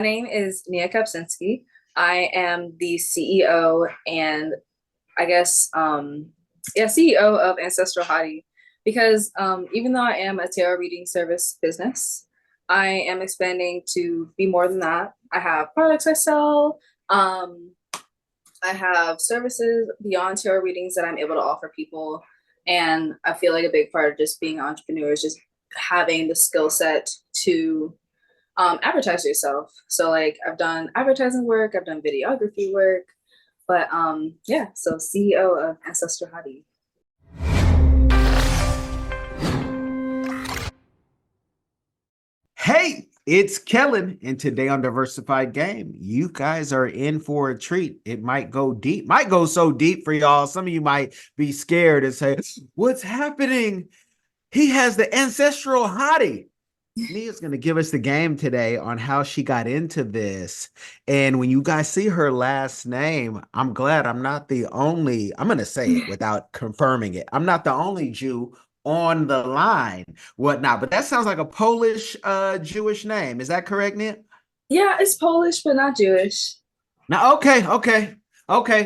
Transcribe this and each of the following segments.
My name is Nia Kapczynski. I am the CEO and I guess CEO of Ancestral Hottie because even though I am a tarot reading service business, I am expanding to be more than that. I have products I sell. I have services beyond tarot readings that I'm able to offer people. And I feel like a big part of just being an entrepreneur is just having the skill set to advertise yourself. So like I've done advertising work, I've done videography work, but yeah, so CEO of Ancestral Hottie. Hey, it's Kellen, and today on Diversified Game, you guys are in for a treat. It might go deep, might go so deep for y'all. Some of you might be scared and say, "What's happening? He has the ancestral hottie." Nia's going to give us the game today on how she got into this. And when you guys see her last name, I'm glad I'm not the only, I'm going to say it without confirming it. I'm not the only Jew on the line, whatnot. But that sounds like a Polish Jewish name. Is that correct, Nia? Yeah, it's Polish, but not Jewish. Now, okay.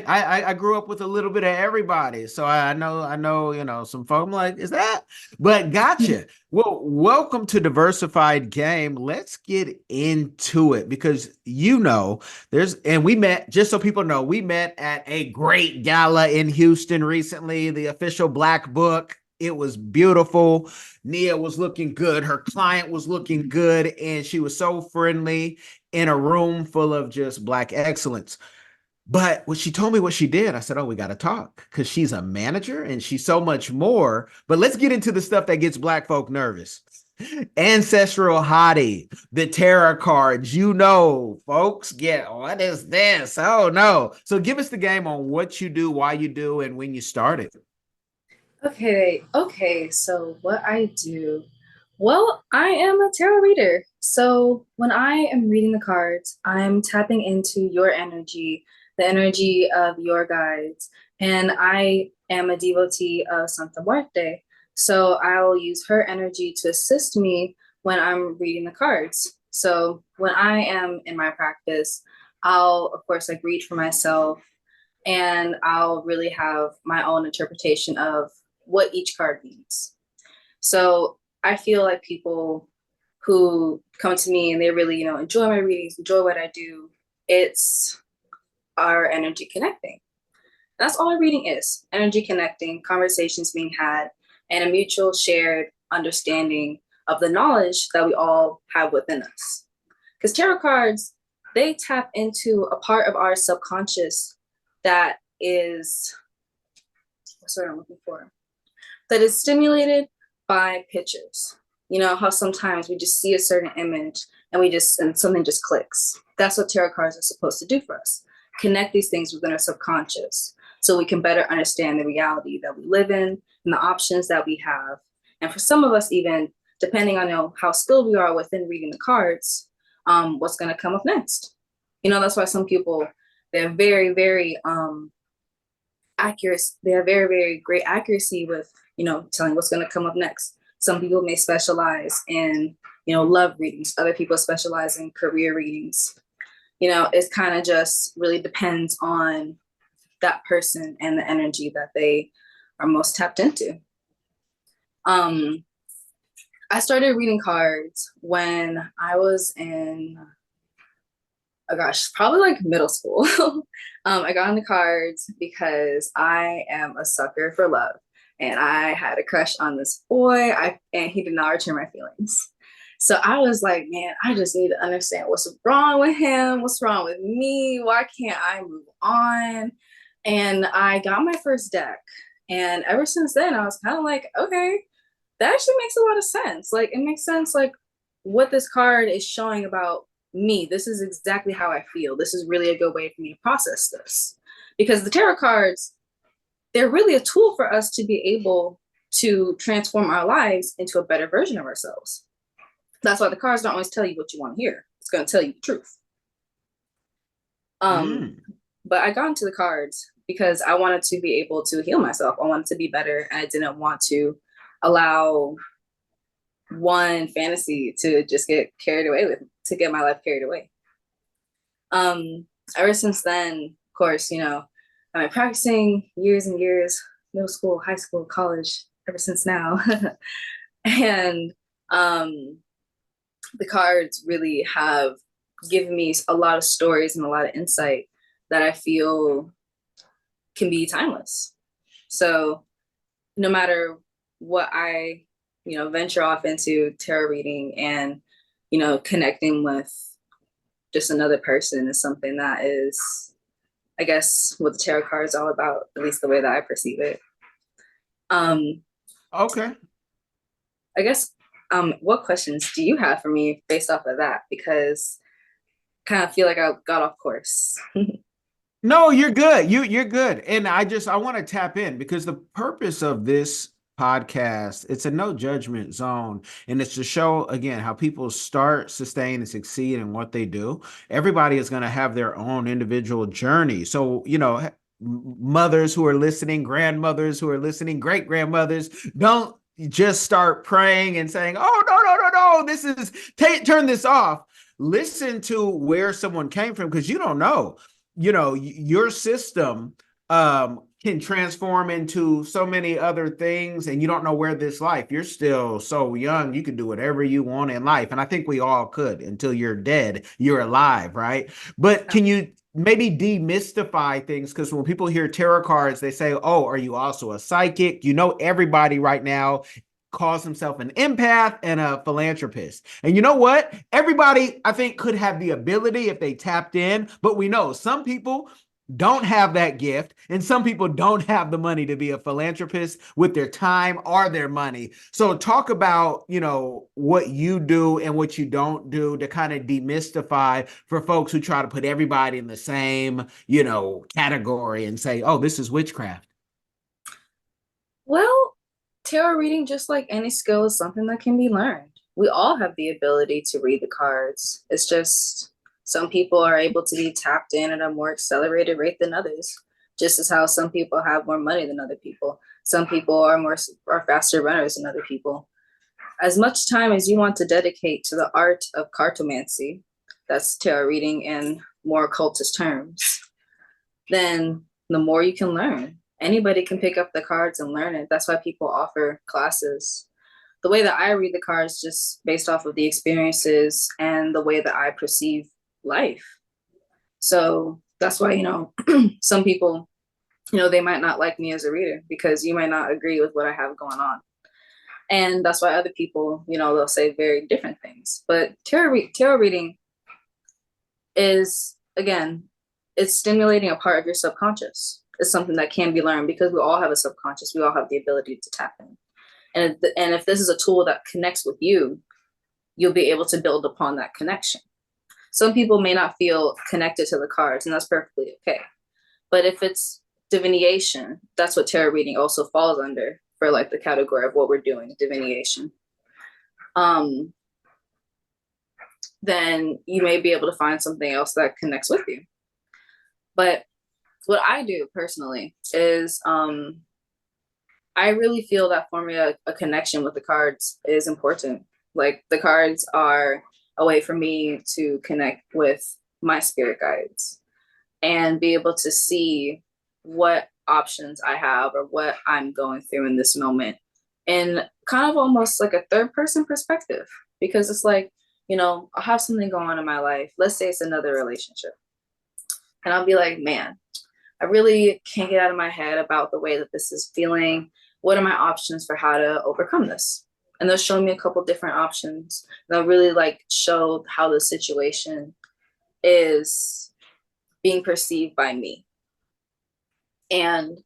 I grew up with a little bit of everybody, so I know, some folk. I'm like, is that? But gotcha. Well, welcome to Diversified Game. Let's get into it because and we met, just so people know, we met at a great gala in Houston recently, the official Black Book. It was beautiful. Nia was looking good. Her client was looking good, and she was so friendly in a room full of just Black excellence. But when she told me what she did, I said, "Oh, we got to talk," because she's a manager and she's so much more. But let's get into the stuff that gets Black folk nervous. Ancestral Hottie, the tarot cards, folks get, what is this? Oh, no. So give us the game on what you do, why you do, and when you started. Okay, so what I do. Well, I am a tarot reader. So when I am reading the cards, I'm tapping into your energy, the energy of your guides. And I am a devotee of Santa Muerte. So I will use her energy to assist me when I'm reading the cards. So when I am in my practice, I'll, of course, like read for myself and I'll really have my own interpretation of what each card means. So I feel like people who come to me and they really, enjoy my readings, enjoy what I do, it's our energy connecting. That's all a reading is: energy connecting, conversations being had, and a mutual shared understanding of the knowledge that we all have within us. Because tarot cards, they tap into a part of our subconscious that is, what's what I'm looking for? That is stimulated by pictures. You know how sometimes we just see a certain image and something just clicks. That's what tarot cards are supposed to do for us. Connect these things within our subconscious so we can better understand the reality that we live in and the options that we have. And for some of us, even depending on how skilled we are within reading the cards, what's going to come up next. That's why some people, they're very, very accurate. They have very, very great accuracy with, telling what's going to come up next. Some people may specialize in, love readings. Other people specialize in career readings. It kind of just really depends on that person and the energy that they are most tapped into. I started reading cards when I was in, oh gosh, probably like middle school. I got into cards because I am a sucker for love. And I had a crush on this boy, and he did not return my feelings. So I was like, man, I just need to understand what's wrong with him, what's wrong with me, why can't I move on? And I got my first deck. And ever since then, I was kind of like, okay, that actually makes a lot of sense. Like, it makes sense, like, what this card is showing about me. This is exactly how I feel. This is really a good way for me to process this. Because the tarot cards, they're really a tool for us to be able to transform our lives into a better version of ourselves. That's why the cards don't always tell you what you want to hear. It's going to tell you the truth. Mm. But I got into the cards because I wanted to be able to heal myself. I wanted to be better, and I didn't want to allow one fantasy to just get carried away to get my life carried away. Ever since then, of course, I've been practicing years and years, middle school, high school, college, ever since now. And um, the cards really have given me a lot of stories and a lot of insight that I feel can be timeless. So no matter what I, venture off into tarot reading and, connecting with just another person is something that is, I guess, what the tarot card is all about, at least the way that I perceive it. Um, Okay. I guess, what questions do you have for me based off of that? Because I kind of feel like I got off course. No, you're good. You're good. And I want to tap in because the purpose of this podcast, it's a no judgment zone. And it's to show again how people start, sustain, and succeed in what they do. Everybody is going to have their own individual journey. So, mothers who are listening, grandmothers who are listening, great grandmothers, don't just start praying and saying, oh, no, this is turn this off. Listen to where someone came from because you don't know, your system can transform into so many other things and you don't know where this life, you're still so young, you can do whatever you want in life, and I think we all could until you're dead, you're alive, right? But can you maybe demystify things, because when people hear tarot cards they say, oh, are you also a psychic? Everybody right now calls himself an empath and a philanthropist. And you know what? Everybody, I think, could have the ability if they tapped in, but we know some people don't have that gift and some people don't have the money to be a philanthropist with their time or their money. So talk about, what you do and what you don't do to kind of demystify for folks who try to put everybody in the same, category and say, oh, this is witchcraft. Well, tarot reading, just like any skill, is something that can be learned. We all have the ability to read the cards. It's just some people are able to be tapped in at a more accelerated rate than others, just as how some people have more money than other people. Some people are faster runners than other people. As much time as you want to dedicate to the art of cartomancy, that's tarot reading in more occultist terms, then the more you can learn. Anybody can pick up the cards and learn it. That's why people offer classes. The way that I read the cards, just based off of the experiences and the way that I perceive life. So that's why, some people, they might not like me as a reader because you might not agree with what I have going on. And that's why other people, they'll say very different things. But tarot reading is, again, it's stimulating a part of your subconscious. It's something that can be learned because we all have a subconscious. We all have the ability to tap in. And if this is a tool that connects with you, you'll be able to build upon that connection. Some people may not feel connected to the cards, and that's perfectly okay. But if it's divination, that's what tarot reading also falls under, for like the category of what we're doing, divination. Then you may be able to find something else that connects with you. But what I do personally is I really feel that forming a connection with the cards is important. Like the cards are a way for me to connect with my spirit guides and be able to see what options I have or what I'm going through in this moment in kind of almost like a third person perspective. Because it's like, I'll have something going on in my life. Let's say it's another relationship. And I'll be like, man, I really can't get out of my head about the way that this is feeling. What are my options for how to overcome this? And they'll show me a couple different options. They'll really like show how the situation is being perceived by me. And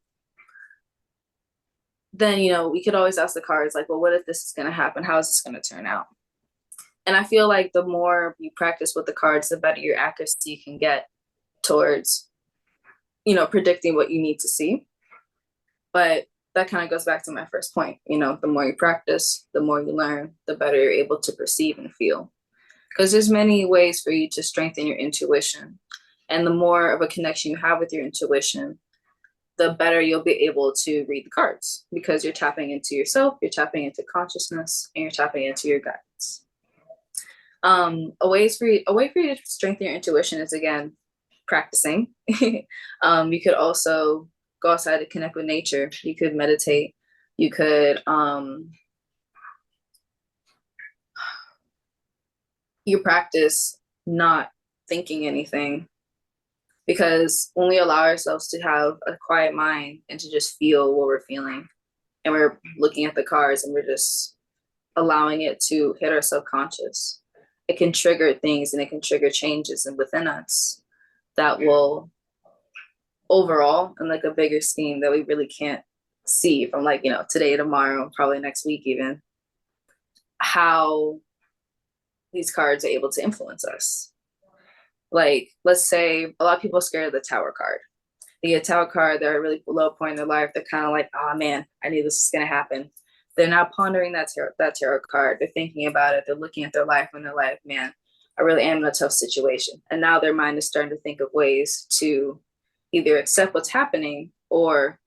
then, we could always ask the cards like, well, what if this is going to happen? How is this going to turn out? And I feel like the more you practice with the cards, the better your accuracy can get towards, predicting what you need to see. But that kind of goes back to my first point. The more you practice, the more you learn, the better you're able to perceive and feel. Because there's many ways for you to strengthen your intuition. And the more of a connection you have with your intuition, the better you'll be able to read the cards because you're tapping into yourself, you're tapping into consciousness, and you're tapping into your guides. A way for you to strengthen your intuition is, again, practicing. You could also go outside to connect with nature. You could meditate. You could you practice not thinking anything, because when we allow ourselves to have a quiet mind and to just feel what we're feeling, and we're looking at the cards and we're just allowing it to hit our subconscious, it can trigger things and it can trigger changes within us that will overall, in like a bigger scheme that we really can't see from, like, today, tomorrow, probably next week even, how these cards are able to influence us. Like, let's say a lot of people are scared of the Tower card. They get a Tower card, they're at a really low point in their life, they're kind of like, oh man, I knew this was going to happen. They're now pondering that tarot card. They're thinking about it. They're looking at their life and they're like, man, I really am in a tough situation. And now their mind is starting to think of ways to either accept what's happening or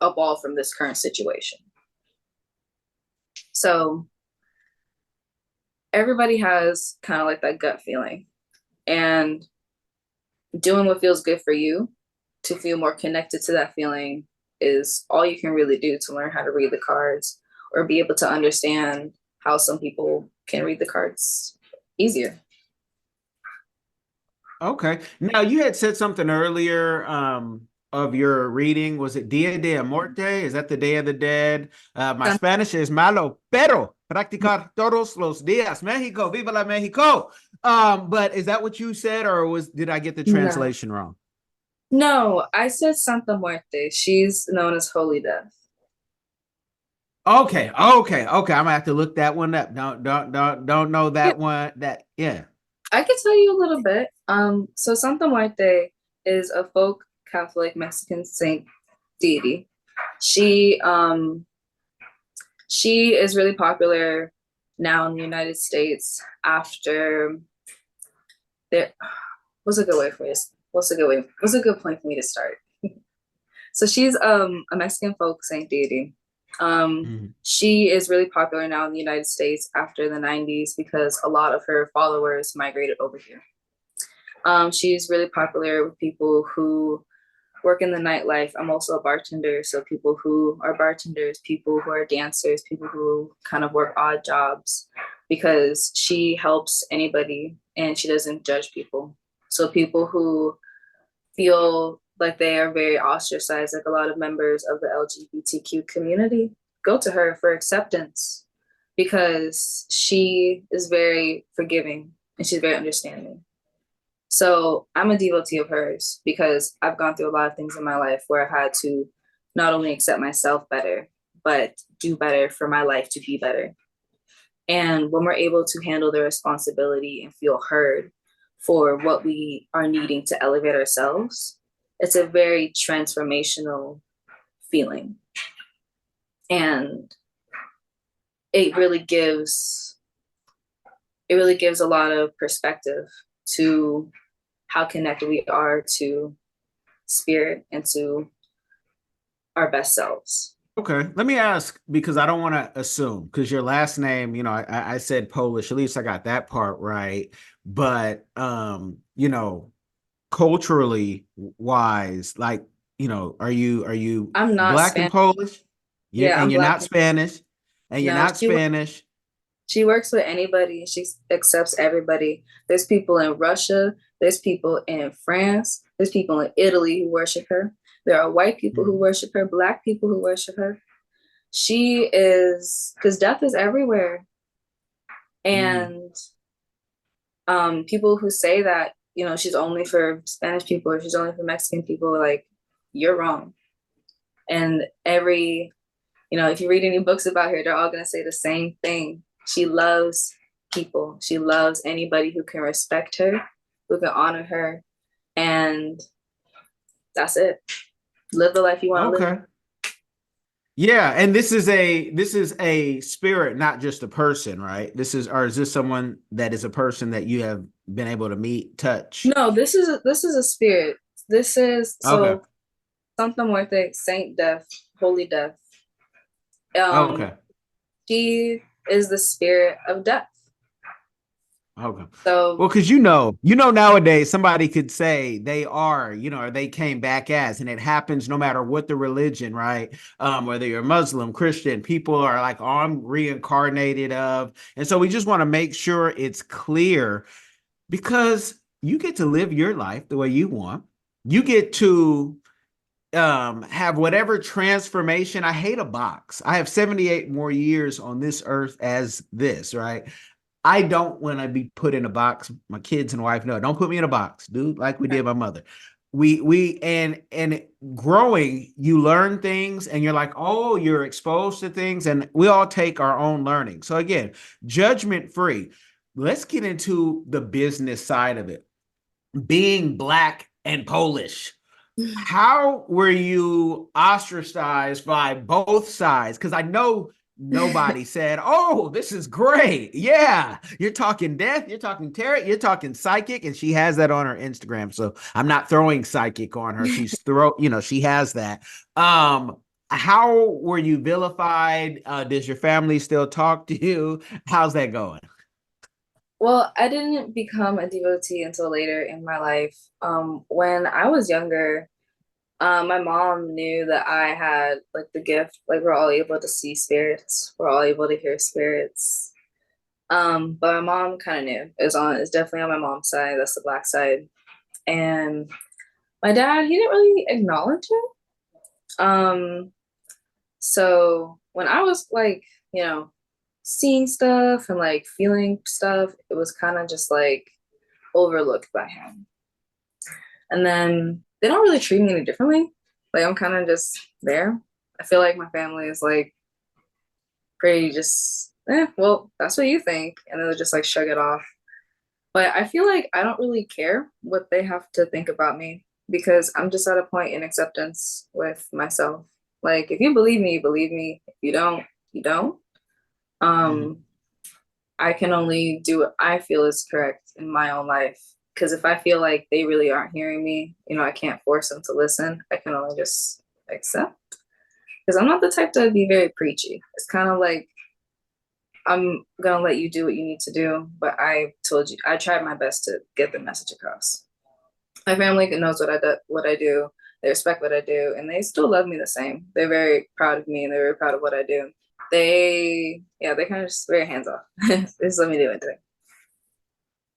evolve from this current situation. So everybody has kind of like that gut feeling, and doing what feels good for you to feel more connected to that feeling is all you can really do to learn how to read the cards, or be able to understand how some people can read the cards easier. Okay. Now you had said something earlier of your reading. Was it Dia de Muerte? Is that the Day of the Dead? My Spanish is malo, pero practicar todos los días. Mexico, viva la Mexico. But is that what you said, or did I get the translation wrong? No, I said Santa Muerte. She's known as Holy Death. Okay. I'm gonna have to look that one up. Don't know that one. Yeah. I could tell you a little bit. So Santa Muerte is a folk Catholic Mexican saint deity. She is really popular now in the United States after there. What's a good way for this? What's a good point for me to start? So she's a Mexican folk saint deity. She is really popular now in the United States after the 90s because a lot of her followers migrated over here. She's really popular with people who work in the nightlife. I'm also a bartender, so people who are bartenders, people who are dancers, people who kind of work odd jobs, because she helps anybody and she doesn't judge people. So people who feel like they are very ostracized, like a lot of members of the LGBTQ community, go to her for acceptance, because she is very forgiving and she's very understanding. So I'm a devotee of hers because I've gone through a lot of things in my life where I've had to not only accept myself better, but do better for my life to be better. And when we're able to handle the responsibility and feel heard for what we are needing to elevate ourselves, it's a very transformational feeling. And it really gives a lot of perspective to how connected we are to spirit and to our best selves. Okay, let me ask, because I don't want to assume, because your last name, I said Polish, at least I got that part right. But culturally wise, like, are you I'm not Black Spanish. and Polish? Yeah, and I'm you're Black. not Spanish, and you're No, not Spanish. She works with anybody. She accepts everybody. There's people in Russia. There's people in France. There's people in Italy who worship her. There are white people who worship her, Black people who worship her. She is, because death is everywhere. And people who say that, she's only for Spanish people or she's only for Mexican people, like, you're wrong. And if you read any books about her, they're all going to say the same thing. She loves people. She loves anybody who can respect her, who can honor her. And that's it. Live the life you want to live. Yeah, and this is a spirit, not just a person, right? Is this someone that is a person that you have been able to meet, touch? No, this is a spirit. This is so Santa Muerte, Saint Death, Holy Death. She is the spirit of death. Okay. So Well, because nowadays somebody could say they are, or they came back as, and it happens no matter what the religion, right? Whether you're Muslim, Christian, people are like, oh, I'm reincarnated of. And so we just want to make sure it's clear because you get to live your life the way you want. You get to have whatever transformation. I hate a box. I have 78 more years on this earth as this, right? I don't want to be put in a box. My kids and wife know, don't put me in a box, dude, like we did my mother. And growing, you learn things and you're like, oh, you're exposed to things, and we all take our own learning. So again, judgment free. Let's get into the business side of it. Being Black and Polish, how were you ostracized by both sides? Because I know nobody said, oh, this is great. Yeah, you're talking death, you're talking tarot, you're talking psychic, and she has that on her Instagram. So I'm not throwing psychic on her. She has that. How were you vilified? Does your family still talk to you? How's that going? well, I didn't become a devotee until later in my life. When I was younger, my mom knew that I had like the gift, like we're all able to see spirits, we're all able to hear spirits. But my mom kind of knew. It's definitely on my mom's side, that's the Black side. And my dad, he didn't really acknowledge it. So when I was like, you know, seeing stuff and like feeling stuff, it was kind of just like overlooked by him. And then they don't really treat me any differently. Like I'm kind of just there. I feel like my family is like pretty just, well, that's what you think. And they'll just like shrug it off. But I feel like I don't really care what they have to think about me because I'm just at a point in acceptance with myself. Like if you believe me, you believe me. If you don't, you don't. Mhm. Um, I can only do what I feel is correct in my own life. Because if I feel like they really aren't hearing me, I can't force them to listen. I can only just accept. Because I'm not the type to be very preachy. It's kind of like I'm gonna let you do what you need to do, but I told you I tried my best to get the message across. My family knows what I do. They respect what I do, and they still love me the same. They're very proud of me, and they're very proud of what I do. They kind of just very hands off. Just let me do anything.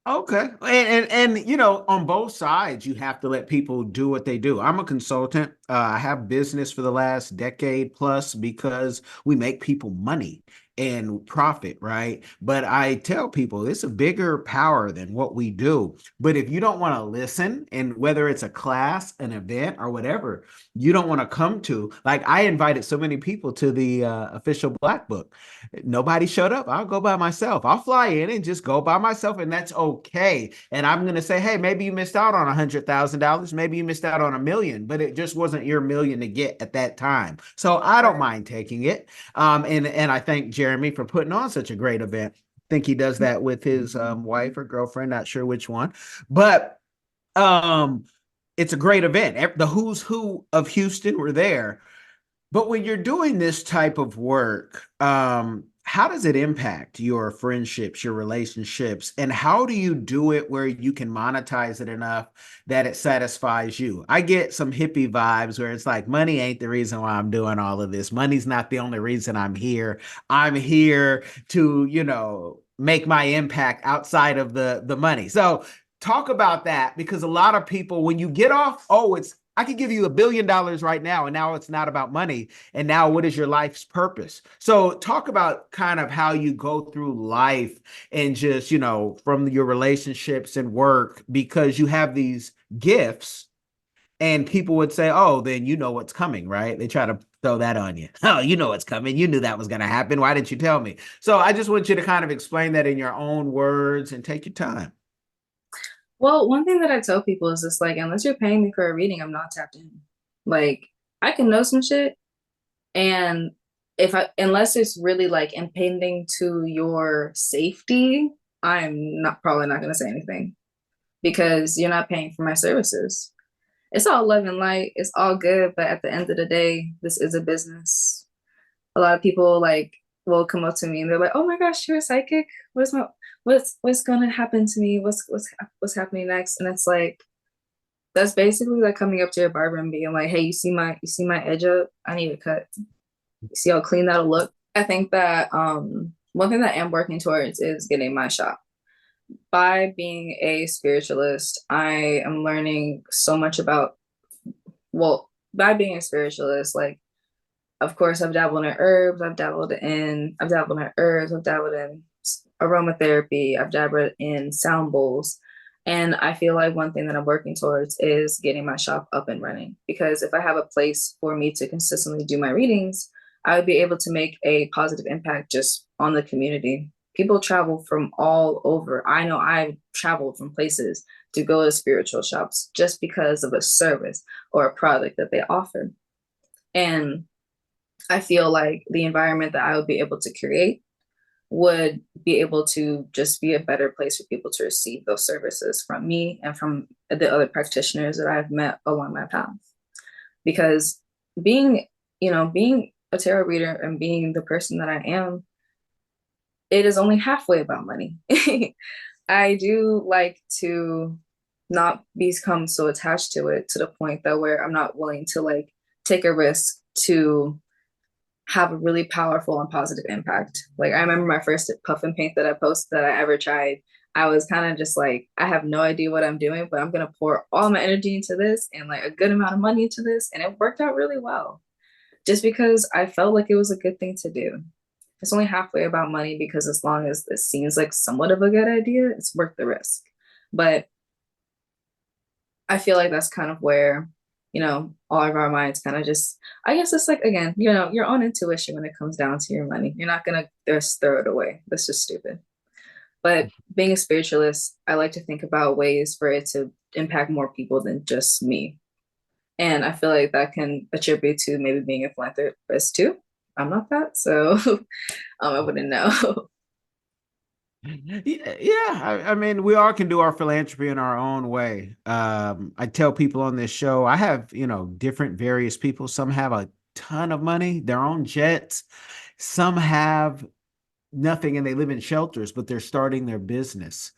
Okay. And on both sides, you have to let people do what they do. I'm a consultant. I have business for the last decade plus because we make people money and profit, right? But I tell people it's a bigger power than what we do. But if you don't want to listen, and whether it's a class, an event, or whatever, you don't want to come to, like I invited so many people to the official Black Book. Nobody showed up. I'll go by myself. I'll fly in and just go by myself, and that's okay. And I'm gonna say, hey, maybe you missed out on $100,000. Maybe you missed out on 1 million, but it just wasn't your million to get at that time. So I don't Right. mind taking it. And I thank Jeremy for putting on such a great event. I think he does that with his wife or girlfriend, not sure which one, but um, it's a great event. The who's who of Houston were there, but when you're doing this type of work, how does it impact your friendships, your relationships, and how do you do it where you can monetize it enough that it satisfies you? I get some hippie vibes where it's like, money ain't the reason why I'm doing all of this. Money's not the only reason I'm here. I'm here to, make my impact outside of the money. So talk about that because a lot of people, when you get off, oh, it's I could give you $1 billion right now, and now it's not about money. And now, what is your life's purpose? So, talk about kind of how you go through life and just, from your relationships and work, because you have these gifts, and people would say, oh, then you know what's coming, right? They try to throw that on you. Oh, you know what's coming. You knew that was going to happen. Why didn't you tell me? So, I just want you to kind of explain that in your own words and take your time. Well, one thing that I tell people is just like, unless you're paying me for a reading, I'm not tapped in. Like, I can know some shit, and if I unless it's really like impending to your safety, I'm not probably not gonna say anything because you're not paying for my services. It's all love and light, it's all good, but at the end of the day, this is a business. A lot of people like will come up to me and they're like, "Oh my gosh, you're a psychic. What's my what's gonna happen to me? What's happening next?" And it's like that's basically like coming up to your barber and being like, "Hey, you see my edge up? I need a cut. You see how clean that'll look?" I think that one thing that I'm working towards is getting my shop. By being a spiritualist, I am learning so much about, well, by being a spiritualist, like of course I've dabbled in herbs, I've dabbled in herbs, I've dabbled in aromatherapy, I've dabbled in sound bowls. And I feel like one thing that I'm working towards is getting my shop up and running. Because if I have a place for me to consistently do my readings, I would be able to make a positive impact just on the community. People travel from all over. I know I've traveled from places to go to spiritual shops just because of a service or a product that they offer. And I feel like the environment that I would be able to create would be able to just be a better place for people to receive those services from me and from the other practitioners that I've met along my path. Because being, being a tarot reader and being the person that I am, it is only halfway about money. I do like to not become so attached to it to the point that where I'm not willing to like take a risk to have a really powerful and positive impact. Like I remember my first puff and paint that I posted that I ever tried. I was kind of just like, I have no idea what I'm doing, but I'm gonna pour all my energy into this and like a good amount of money into this. And it worked out really well. Just because I felt like it was a good thing to do. It's only halfway about money because as long as this seems like somewhat of a good idea, it's worth the risk. But I feel like that's kind of where, all of our minds kind of just, I guess it's like, again, your own intuition when it comes down to your money. You're not going to just throw it away. That's just stupid. But being a spiritualist, I like to think about ways for it to impact more people than just me. And I feel like that can attribute to maybe being a philanthropist too. I'm not that, so I wouldn't know. Yeah. I mean, we all can do our philanthropy in our own way. I tell people on this show, I have, different various people. Some have a ton of money, their own jets. Some have nothing and they live in shelters, but they're starting their business.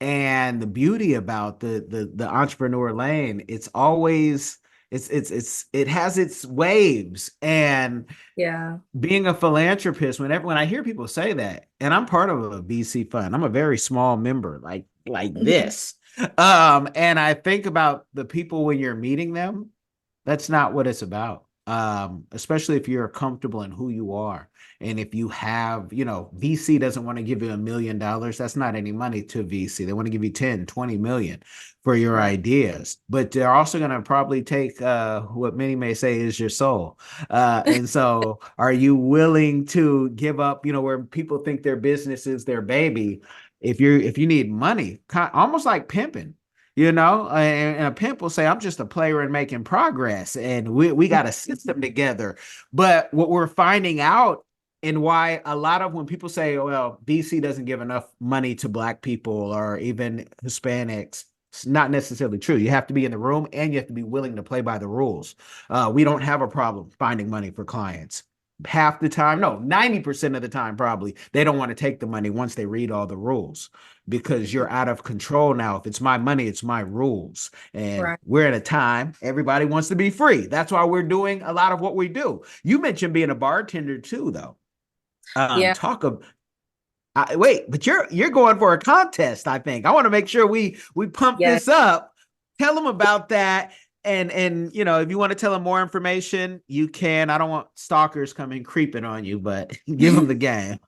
And the beauty about the entrepreneur lane, it's always it has its waves. And Yeah. being a philanthropist, when I hear people say that, and I'm part of a VC fund, I'm a very small member, like this. And I think about the people when you're meeting them, that's not what it's about. Especially if you're comfortable in who you are. And if you have, VC doesn't want to give you $1 million. That's not any money to VC. They want to give you 10, 20 million for your Right. ideas. But they're also going to probably take what many may say is your soul. And so are you willing to give up, where people think their business is their baby? If you need money, almost like pimping, and a pimp will say, I'm just a player and making progress, and we got a system together. But what we're finding out, and why a lot of when people say, oh, well, BC doesn't give enough money to Black people or even Hispanics, it's not necessarily true. You have to be in the room and you have to be willing to play by the rules. We don't have a problem finding money for clients. Half the time, no, 90% of the time, probably, they don't want to take the money once they read all the rules, because you're out of control now. If it's my money, it's my rules. And Right. we're at a time everybody wants to be free. That's why we're doing a lot of what we do. You mentioned being a bartender too, though. Yeah. Talk of wait, but you're going for a contest, I think. I want to make sure we pump Yeah. this up. Tell them about that. And if you want to tell them more information, you can. I don't want stalkers coming creeping on you, but give them the game.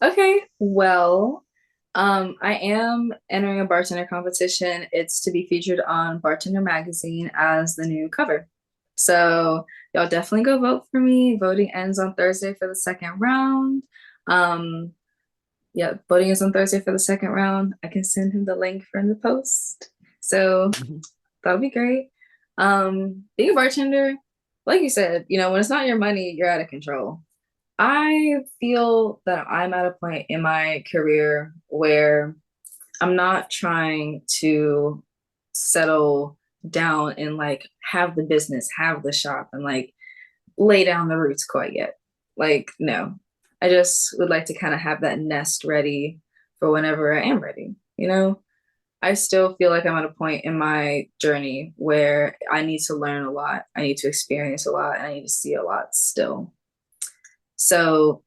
Okay, well, I am entering a bartender competition. It's to be featured on Bartender Magazine as the new cover. So y'all definitely go vote for me. Voting ends on Thursday for the second round. Um, yeah, voting is on Thursday for the second round. I can send him the link from the post. So that would be great. Being a bartender, like you said, when it's not your money, you're out of control. I feel that I'm at a point in my career where I'm not trying to settle down and like have the business, have the shop, and like lay down the roots quite yet. Like, no. I just would like to kind of have that nest ready for whenever I am ready. I still feel like I'm at a point in my journey where I need to learn a lot. I need to experience a lot, and I need to see a lot still. So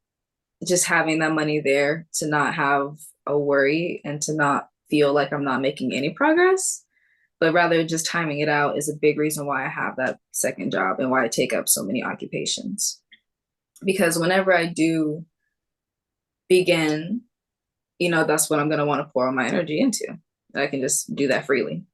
just having that money there to not have a worry and to not feel like I'm not making any progress, but rather just timing it out is a big reason why I have that second job and why I take up so many occupations. Because whenever I do begin, that's what I'm going to want to pour all my energy into. I can just do that freely.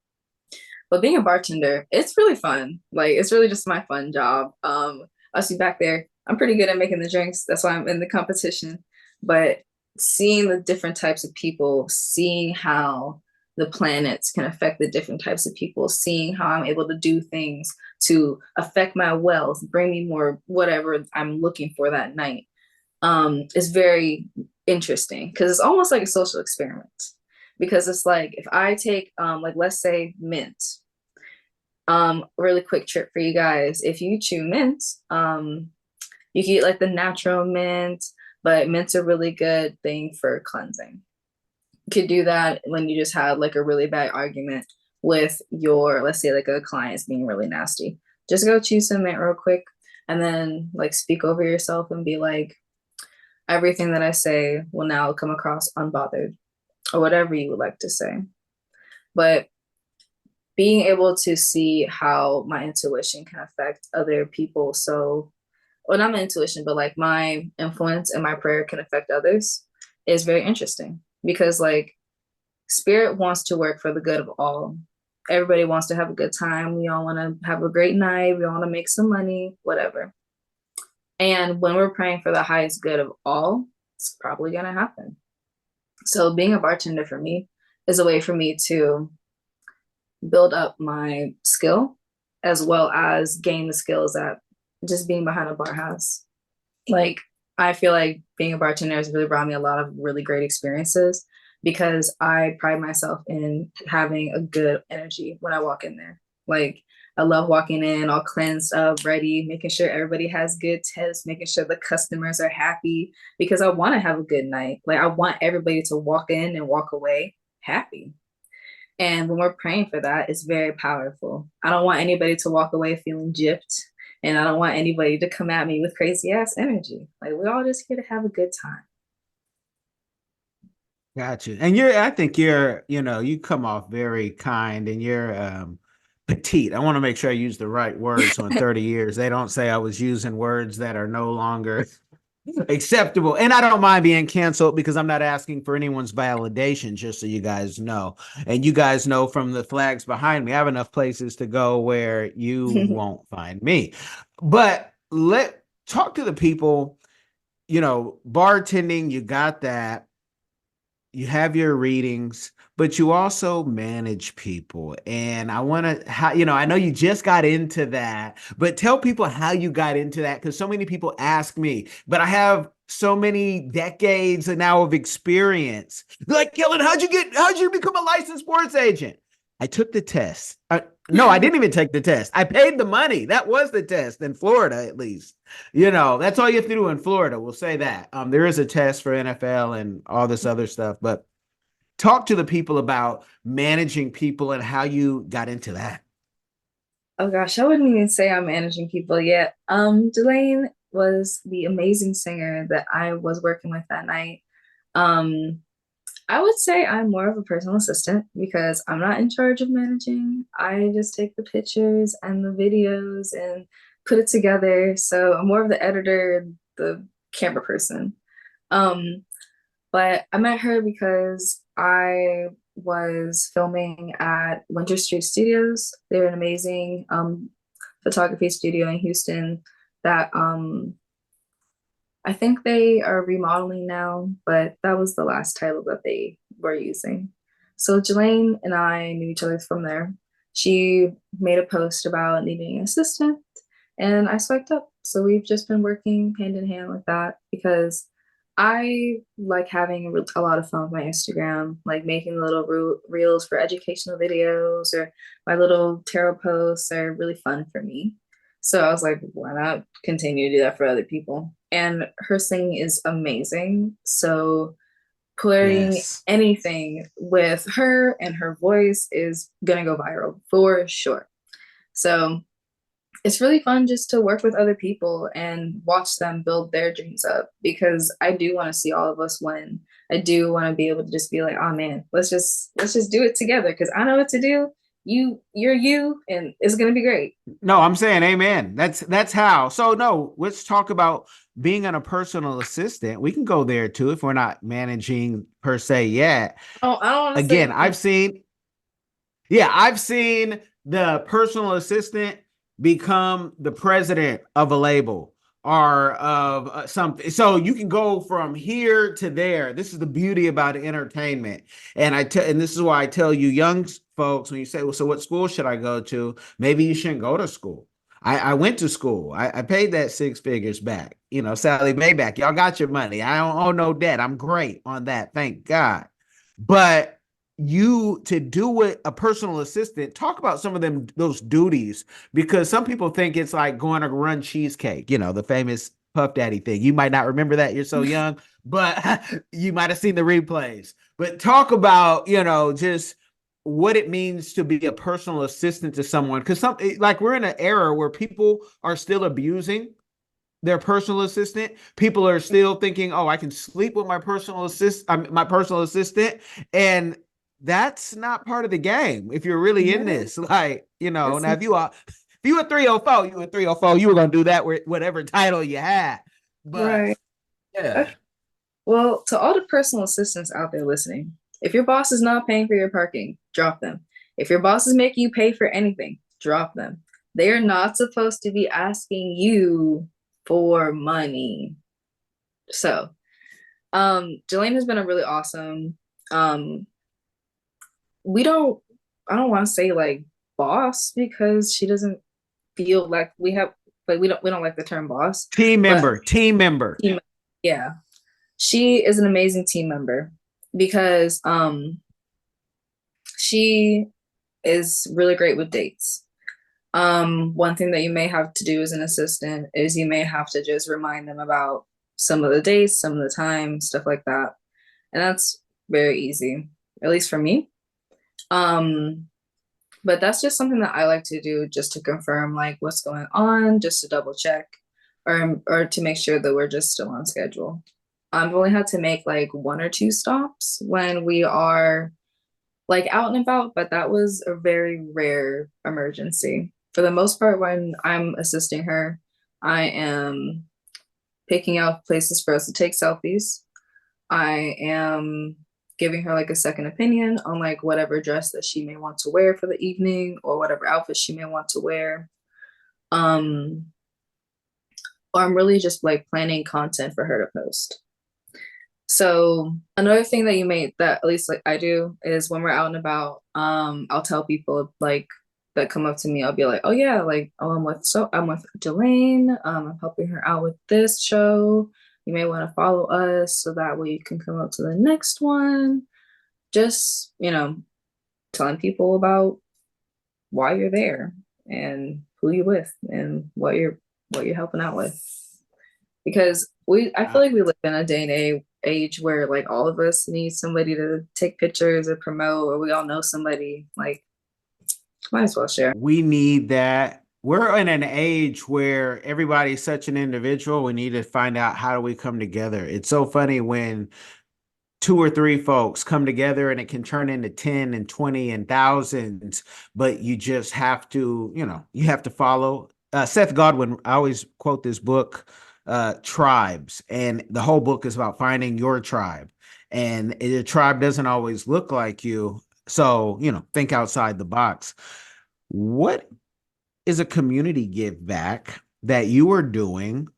But being a bartender, it's really fun. Like it's really just my fun job. I'll see back there. I'm pretty good at making the drinks. That's why I'm in the competition. But seeing the different types of people, seeing how the planets can affect the different types of people, seeing how I'm able to do things to affect my wealth, bring me more whatever I'm looking for that night, is very interesting because it's almost like a social experiment. Because it's like if I take like let's say mint, really quick trip for you guys. If you chew mint, you can get like the natural mint, but mint's a really good thing for cleansing. You could do that when you just have like a really bad argument with your, let's say like a client's being really nasty. Just go chew some mint real quick and then like speak over yourself and be like, everything that I say will now come across unbothered or whatever you would like to say. But being able to see how my intuition can affect other people. So, well, not my intuition, but like my influence and my prayer can affect others is very interesting because, like, spirit wants to work for the good of all. Everybody wants to have a good time. We all want to have a great night. We all want to make some money, whatever. And when we're praying for the highest good of all, it's probably going to happen. So, being a bartender for me is a way for me to build up my skill as well as gain the skills that just being behind a bar has. Like, I feel like being a bartender has really brought me a lot of really great experiences because I pride myself in having a good energy when I walk in there. Like, I love walking in all cleansed up, ready, making sure everybody has good tips, making sure the customers are happy because I want to have a good night. Like, I want everybody to walk in and walk away happy. And when we're praying for that, it's very powerful. I don't want anybody to walk away feeling gypped. And I don't want anybody to come at me with crazy ass energy. Like, we're all just here to have a good time. Gotcha. And I think you come off very kind and you're petite. I want to make sure I use the right words. So in 30 years, they don't say I was using words that are no longer acceptable. And I don't mind being canceled because I'm not asking for anyone's validation, just so you guys know. And you guys know from the flags behind me, I have enough places to go where you won't find me. But talk to the people, bartending, you got that. You have your readings, but you also manage people. And I want to, I know you just got into that, but tell people how you got into that because so many people ask me, but I have so many decades now of experience. Like, Kellen, how'd you become a licensed sports agent? I took the test. No, I didn't even take the test. I paid the money. That was the test in Florida, at least. That's all you have to do in Florida. We'll say that. There is a test for NFL and all this other stuff, but talk to the people about managing people and how you got into that. Oh gosh, I wouldn't even say I'm managing people yet. Delane was the amazing singer that I was working with that night. Um, I would say I'm more of a personal assistant because I'm not in charge of managing. I just take the pictures and the videos and put it together. So I'm more of the editor, the camera person. Um, but I met her because I was filming at Winter Street Studios. They're an amazing photography studio in Houston that I think they are remodeling now, but that was the last title that they were using. So Jelaine and I knew each other from there. She made a post about needing an assistant, and I swiped up. So we've just been working hand in hand with that because I like having a lot of fun with my Instagram, like making little reels for educational videos or my little tarot posts are really fun for me. So I was like, why not continue to do that for other people? And her singing is amazing. So putting Yes. anything with her and her voice is gonna go viral for sure. So it's really fun just to work with other people and watch them build their dreams up because I do want to see all of us win. I do want to be able to just be like, oh man, let's just do it together because I know what to do. You're you, and it's gonna be great. No, I'm saying amen. That's how. So no, let's talk about being on a personal assistant. We can go there too if we're not managing per se yet. Oh, I don't want to Again, say no. I've seen the personal assistant become the president of a label or of something. So you can go from here to there. This is the beauty about entertainment. And this is why I tell you young folks when you say, well, so what school should I go to? Maybe you shouldn't go to school. I went to school. I paid that six figures back. You know, Sally Mayback. Y'all got your money. I don't owe no debt. I'm great on that. Thank God. But you to do with a personal assistant, talk about some of them those duties because some people think it's like going to run cheesecake, you know, the famous Puff Daddy thing. You might not remember that, you're so young, but you might have seen the replays. But talk about, you know, just what it means to be a personal assistant to someone because some like we're in an era where people are still abusing their personal assistant. People are still thinking, "Oh, I can sleep with my personal assistant," and that's not part of the game. If you're really in No, this, like you know, it's now if you were 304, you were 304, you were gonna do that with whatever title you had. But right. yeah, Okay. Well, to all the personal assistants out there listening, if your boss is not paying for your parking, drop them. If your boss is making you pay for anything, drop them. They are not supposed to be asking you for money. So, Jelaine has been a really awesome. Um, we don't, I don't want to say like boss because she doesn't feel like we have, like we don't like the term boss, team but member, team member. team, yeah, she is an amazing team member because she is really great with dates. One thing that you may have to do as an assistant is you may have to just remind them about some of the dates, some of the times, stuff like that. And that's very easy, at least for me. Um, but that's just something that I like to do just to confirm like what's going on, just to double check or to make sure that we're just still on schedule. I've only had to make like one or two stops when we are like out and about, but that was a very rare emergency. For the most part, when I'm assisting her, I am picking out places for us to take selfies. I am giving her like a second opinion on like whatever dress that she may want to wear for the evening or whatever outfit she may want to wear. Um, or I'm really just like planning content for her to post. So another thing that you may that at least like I do is when we're out and about, I'll tell people like that come up to me, I'll be like, oh yeah, like oh I'm with Jelaine, I'm helping her out with this show. You may want to follow us so that way you can come up to the next one. Just, telling people about why you're there and who you're with and what you're helping out with. Because I feel Uh, like we live in a day and age where like all of us need somebody to take pictures or promote, or we all know somebody. Like, might as well share. we need that. We're in an age where everybody's such an individual. We need to find out how do we come together. It's so funny when two or three folks come together and it can turn into 10 and 20 and thousands, but you just have to, you have to follow. Seth Godin, I always quote this book, Tribes, and the whole book is about finding your tribe. And your tribe doesn't always look like you. So, think outside the box. What is a community give back that you are doing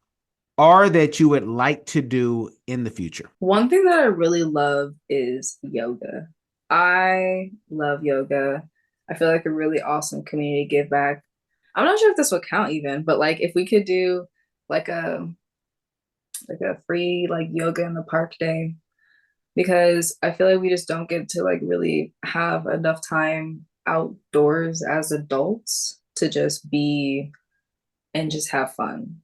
or that you would like to do in the future? One thing that I really love is yoga. I love yoga. I feel like a really awesome community give back. I'm not sure if this would count even, but like if we could do like a free like yoga in the park day because I feel like we just don't get to like really have enough time outdoors as adults to just be and just have fun.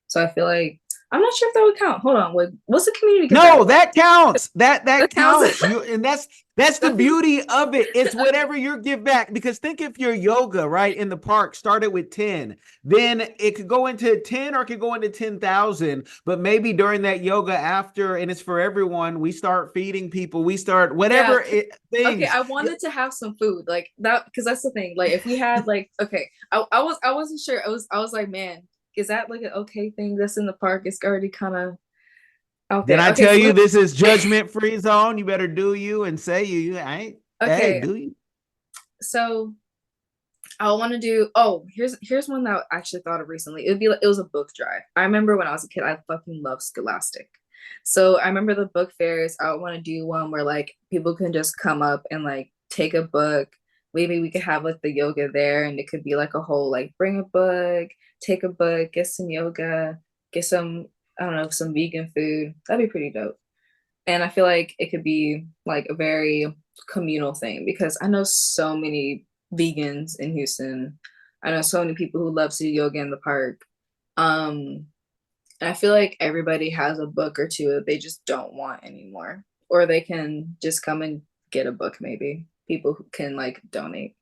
So I feel like I'm not sure if that would count. Hold on, what's the community give back? No, that counts. That That counts. counts. You and that's the That's beauty of it. It's okay. whatever you give back. Because think if your yoga, right, in the park started with 10, then it could go into 10 or it could go into 10,000. But maybe during that yoga after, and it's for everyone, we start feeding people, we start Yeah. whatever Okay. things. I wanted to have some food like that because that's the thing. Like if we had like okay, I wasn't sure. I was like, man, is that like an okay thing that's in the park? It's already kind of out Did there. I Okay, tell so you let this is judgment free zone? You better do you and say you. You ain't. Hey, okay. do you? So I want to do. Oh, here's one that I actually thought of recently. It was a book drive. I remember when I was a kid, I fucking loved Scholastic. So I remember the book fairs. I want to do one where like people can just come up and like take a book. Maybe we could have like the yoga there, and it could be like a whole like bring a book, take a book, get some yoga, get some I don't know some vegan food. That'd be pretty dope. And I feel like it could be like a very communal thing because I know so many vegans in Houston. I know so many people who love to do yoga in the park. Um, and I feel like everybody has a book or two that they just don't want anymore. Or they can just come and get a book, maybe. People who can like donate.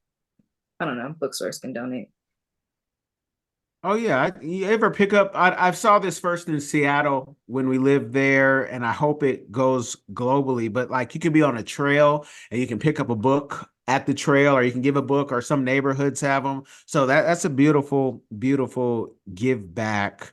I don't know, bookstores can donate. Oh yeah, you ever pick up? I saw this first in Seattle when we lived there, and I hope it goes globally. But like, you can be on a trail and you can pick up a book at the trail, or you can give a book, or some neighborhoods have them. So that's a beautiful, beautiful give back.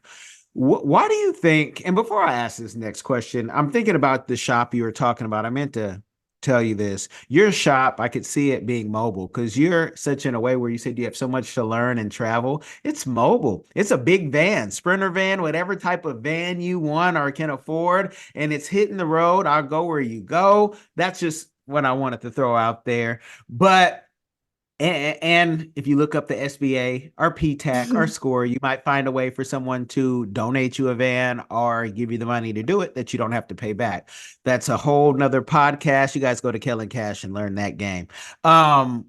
Why do you think? And before I ask this next question, I'm thinking about the shop you were talking about. I meant to tell you this. Your shop, I could see it being mobile because you're such in a way where you said you have so much to learn and travel. It's mobile. It's a big van, Sprinter van, whatever type of van you want or can afford, and it's hitting the road. I'll go where you go. That's just what I wanted to throw out there. But and if you look up the SBA or PTAC or SCORE, you might find a way for someone to donate you a van or give you the money to do it that you don't have to pay back. That's a whole nother podcast. You guys go to Kellen Cash and learn that game. Um,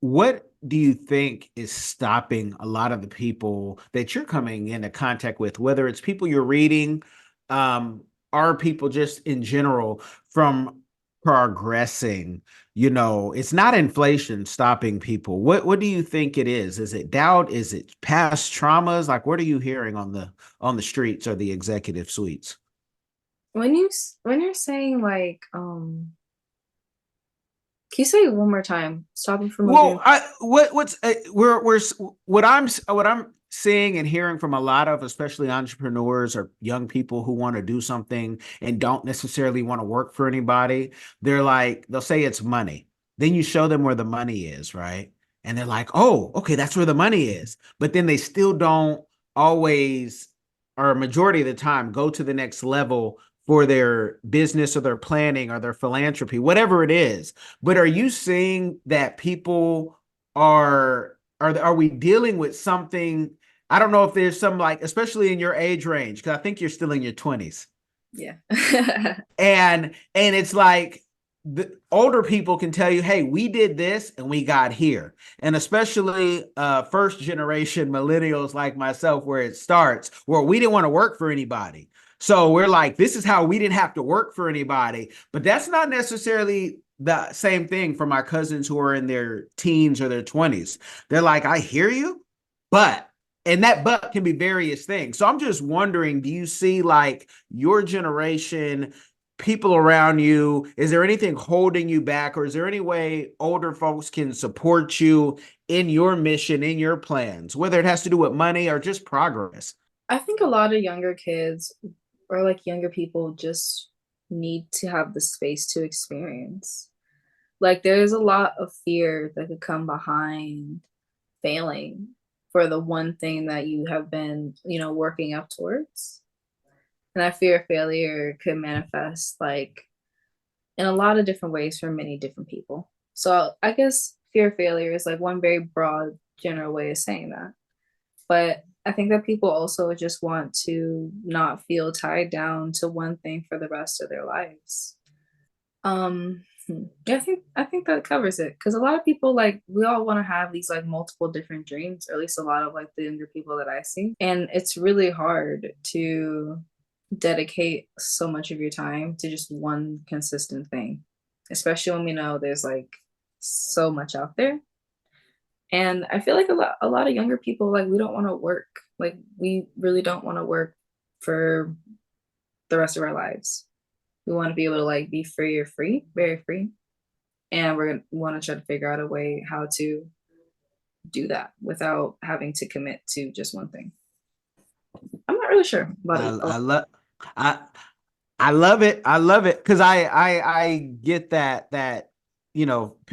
what do you think is stopping a lot of the people that you're coming into contact with, whether it's people you're reading, or people just in general, from progressing? It's not inflation stopping people. What do you think it is? Is it doubt? Is it past traumas? Like, what are you hearing on the streets or the executive suites? When you're saying like can you say it one more time? Stopping from Well, moving. I what's we're what I'm seeing and hearing from a lot of, especially entrepreneurs or young people who want to do something and don't necessarily want to work for anybody. They'll say it's money. Then you show them where the money is, right? And they're like, "Oh, okay, that's where the money is." But then they still don't always, or a majority of the time, go to the next level for their business or their planning or their philanthropy, whatever it is. But are you seeing that people are we dealing with something? I don't know if there's some, like, especially in your age range, because I think you're still in your 20s. Yeah. And it's like the older people can tell you, hey, we did this and we got here. And especially first generation millennials like myself, where it starts, where we didn't want to work for anybody. So we're like, this is how we didn't have to work for anybody. But that's not necessarily the same thing for my cousins who are in their teens or their 20s. They're like, I hear you, but and that but can be various things. So I'm just wondering, do you see, like, your generation, people around you, is there anything holding you back, or is there any way older folks can support you in your mission, in your plans, whether it has to do with money or just progress? I think a lot of younger kids or like younger people just need to have the space to experience. Like there's a lot of fear that could come behind failing for the one thing that you have been, working up towards. And I fear failure could manifest like in a lot of different ways for many different people. So I guess fear of failure is like one very broad, general way of saying that. But I think that people also just want to not feel tied down to one thing for the rest of their lives. Yeah, I think that covers it because a lot of people like we all want to have these like multiple different dreams, or at least a lot of like the younger people that I see, and it's really hard to dedicate so much of your time to just one consistent thing, especially when we know there's like so much out there. And I feel like a lot of younger people like we don't want to work. Like we really don't want to work for the rest of our lives. We want to be able to like be free or free, very free. And we're gonna want to try to figure out a way how to do that without having to commit to just one thing. I'm not really sure about I it. I love I I love it. I love it because I get that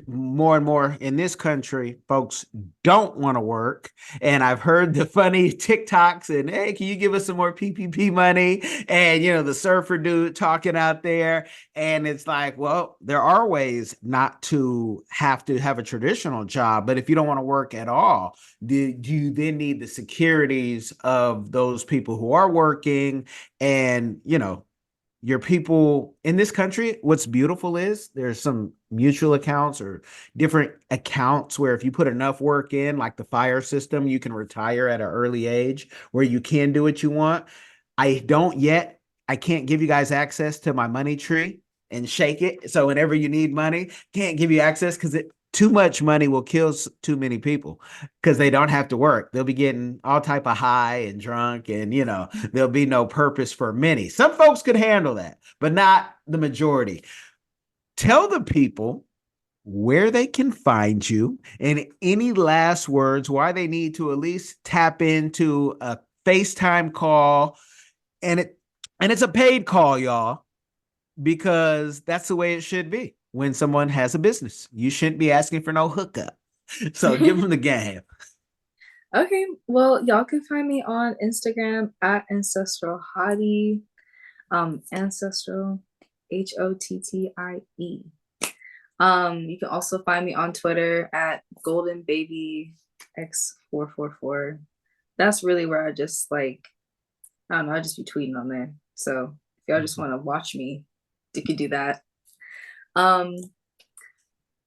more and more in this country, folks don't want to work. And I've heard the funny TikToks and hey, can you give us some more PPP money? And the surfer dude talking out there. And it's like, well, there are ways not to have a traditional job, but if you don't want to work at all, do you then need the securities of those people who are working and your people in this country, what's beautiful is there's some mutual accounts or different accounts where if you put enough work in, like the fire system, you can retire at an early age where you can do what you want. I don't yet. I can't give you guys access to my money tree and shake it. So whenever you need money, can't give you access because too much money will kill too many people because they don't have to work. They'll be getting all type of high and drunk, and there'll be no purpose for many. Some folks could handle that, but not the majority. Tell the people where they can find you and any last words why they need to at least tap into a FaceTime call, and it's a paid call, y'all, because that's the way it should be when someone has a business. You shouldn't be asking for no hookup. So give them the game. Okay, well, y'all can find me on Instagram at Ancestral Hottie, Ancestral Hottie. You can also find me on Twitter at Golden Baby X444. That's really where I just like, I don't know, I just be tweeting on there. So if y'all just want to watch me, you could do that. Um,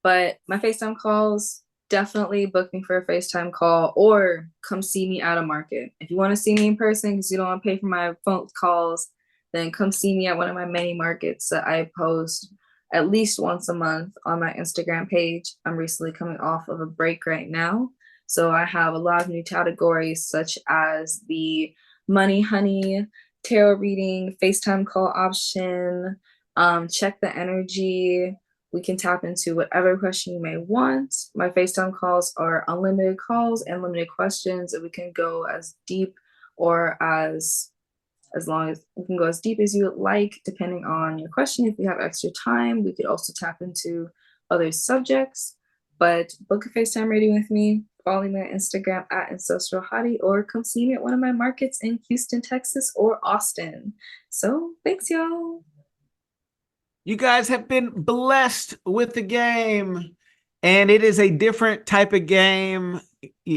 but my FaceTime calls, definitely book me for a FaceTime call or come see me at a market. If you want to see me in person because you don't want to pay for my phone calls, then come see me at one of my many markets that I post at least once a month on my Instagram page. I'm recently coming off of a break right now. So I have a lot of new categories such as the Money Honey, tarot reading, FaceTime call option, check the energy. We can tap into whatever question you may want. My FaceTime calls are unlimited calls and limited questions, and we can go as deep or as long as we can go as deep as you would like, depending on your question. If we have extra time, we could also tap into other subjects. But book a FaceTime reading with me. Follow me on Instagram at Ancestral Hottie, or come see me at one of my markets in Houston, Texas, or Austin. So thanks, y'all. You guys have been blessed with the game, and it is a different type of game.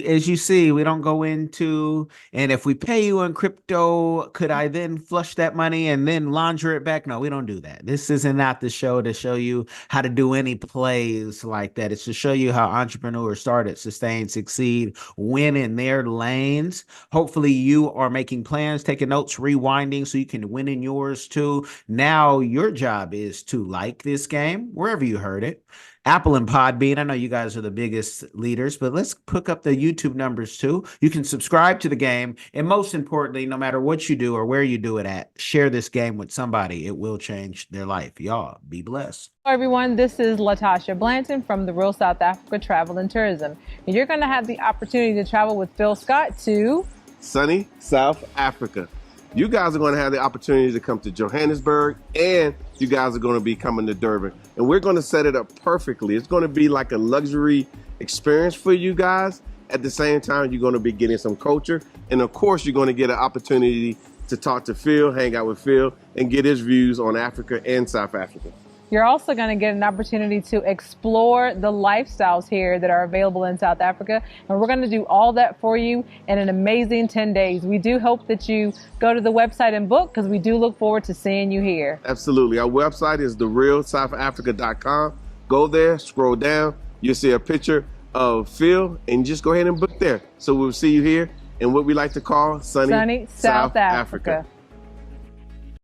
As you see, we don't go into, and if we pay you in crypto, could I then flush that money and then launder it back? No, we don't do that. This isn't not the show to show you how to do any plays like that. It's to show you how entrepreneurs started, sustain, succeed, win in their lanes. Hopefully, you are making plans, taking notes, rewinding so you can win in yours too. Now, your job is to like this game wherever you heard it. Apple and Podbean. I know you guys are the biggest leaders, but let's hook up the YouTube numbers too. You can subscribe to the game. And most importantly, no matter what you do or where you do it at, share this game with somebody. It will change their life. Y'all be blessed. Hello everyone, this is Latasha Blanton from the Real South Africa Travel and Tourism. And you're going to have the opportunity to travel with Phil Scott to sunny South Africa. You guys are going to have the opportunity to come to Johannesburg, and you guys are going to be coming to Durban. And we're going to set it up perfectly. It's going to be like a luxury experience for you guys. At the same time, you're going to be getting some culture. And of course, you're going to get an opportunity to talk to Phil, hang out with Phil, and get his views on Africa and South Africa. You're also going to get an opportunity to explore the lifestyles here that are available in South Africa. And we're going to do all that for you in an amazing 10 days. We do hope that you go to the website and book, because we do look forward to seeing you here. Absolutely. Our website is therealsouthafrica.com. Go there, scroll down, you'll see a picture of Phil, and just go ahead and book there. So we'll see you here in what we like to call sunny South Africa.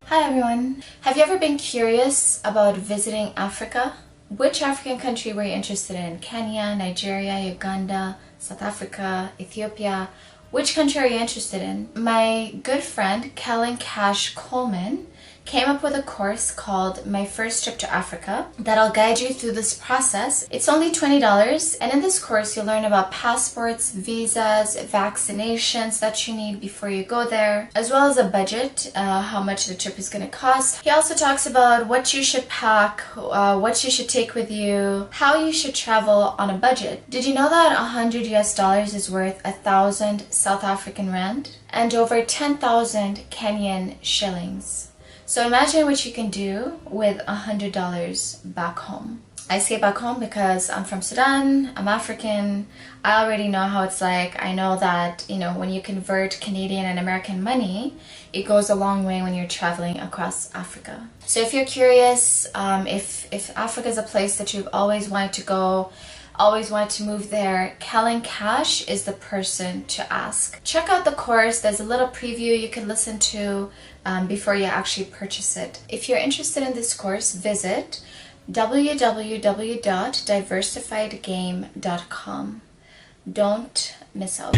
Hi everyone. Have you ever been curious about visiting Africa? Which African country were you interested in? Kenya, Nigeria, Uganda, South Africa, Ethiopia? Which country are you interested in? My good friend, Kellen Cash Coleman, came up with a course called My First Trip to Africa that'll guide you through this process. It's only $20, and in this course you'll learn about passports, visas, vaccinations that you need before you go there, as well as a budget, how much the trip is going to cost. He also talks about what you should pack, what you should take with you, how you should travel on a budget. Did you know that $100 is worth 1,000 South African rand and over 10,000 Kenyan shillings? So imagine what you can do with $100 back home. I say back home because I'm from Sudan, I'm African, I already know how it's like. I know that, when you convert Canadian and American money, it goes a long way when you're traveling across Africa. So if you're curious, if Africa is a place that you've always wanted to go, always wanted to move there, Kellen Cash is the person to ask. Check out the course. There's a little preview you can listen to before you actually purchase it. If you're interested in this course, visit www.diversifiedgame.com. Don't miss out.